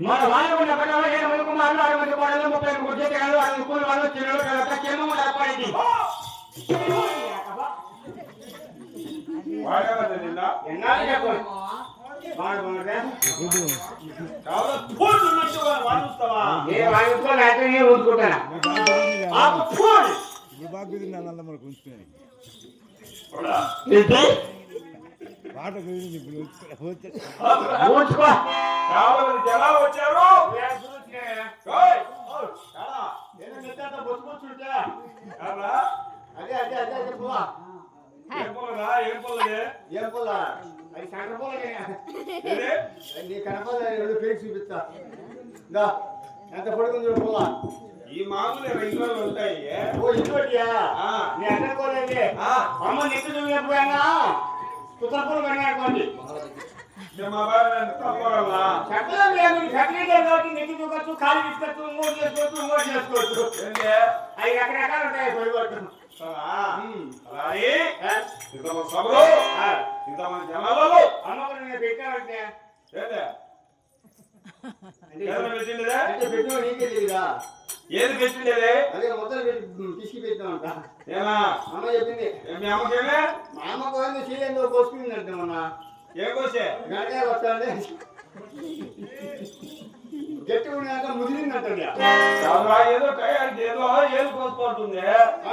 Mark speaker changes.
Speaker 1: మన వాళ్ళు ఉన్న పట్ల ముందుకు మాట్లాడే మంది పడలు 30 గుర్జెట్ కాదు వాళ్ళు స్కూల్ వాళ్ళు చిన్నలు కదా కేమో నడపడింది
Speaker 2: వాడేవది నిన్న
Speaker 1: ఎన్నాళ్ళు చెప్పు వాడు మనదే
Speaker 2: కాదు ఫోన్ ఉన్నట్టు వాడుస్తావా
Speaker 1: ఏ వాడుకో లేకపోతే నేను ఊదుకుంటానా
Speaker 2: ఆ ఫోన్
Speaker 3: ఈ బాగుది నల్ల మన కొంచెం
Speaker 2: పోడా
Speaker 1: ఏంటి
Speaker 3: పాట కుదిరింది ఇప్పుడు
Speaker 1: ఊదుకో
Speaker 2: కావాలి జలా వచ్చారు ఓయ్ కాడా నేను మెత్తంత బొచ్చుకుంటుంటే కాదా
Speaker 1: అదే పోవా
Speaker 2: ఏం పోలరా
Speaker 1: ఏం పోలా అది సెంటర్ పోలే
Speaker 2: ఏదే
Speaker 1: నీ కనపడ రెండు పేరు చూపిస్తా దా ఎంత పడుకుంది చూడు పోలా
Speaker 2: ఈ మామూలు రైతులు ఉంటాయి
Speaker 1: ఓ ఇంకోటియా
Speaker 2: ఆ
Speaker 1: నీ అక్కడ పోలేది
Speaker 2: ఆ
Speaker 1: అమ్మ నెక్కి చూపిపోయానా కుతరపూలు పడినాడుకోండి
Speaker 2: మా బాగా తప్పగలనా
Speaker 1: చక్కగా లేదు చక్కగా కాబట్టి నెక్కి చూపచ్చు ఖాళీ తీసుకోవచ్చు ఇంకోటి చేసుకోవచ్చు
Speaker 2: ఏందే
Speaker 1: అవి రకరకాలు ఉంటాయి పొడిగొట్టు
Speaker 2: అలాగే ఇంతమంది సభలో ఇంతమంది జనాలలో
Speaker 1: అమ్మకు నేను పెట్టావంటే
Speaker 2: ఏందే ఏదైనా పెట్టిండేదే
Speaker 1: అంటే పెట్టిన నీకే తెలియదా
Speaker 2: ఏది పెట్టిండేదే
Speaker 1: అదే మొత్తం పెట్టి పిసికి పెట్టామంట
Speaker 2: ఏనా
Speaker 1: అమ్మ చెప్పింది
Speaker 2: మీ అమ్మకేమే
Speaker 1: మా అమ్మ పోయింది చీలేందో కోసుకుందంటే మొన్న
Speaker 2: ఏ కోసే
Speaker 1: గడకాయ వస్తాంటే గట్టి ఉన్నాక ముదిరిందంట
Speaker 2: ఏదో టయానికి ఏదో ఏది కోసుకుంటుంది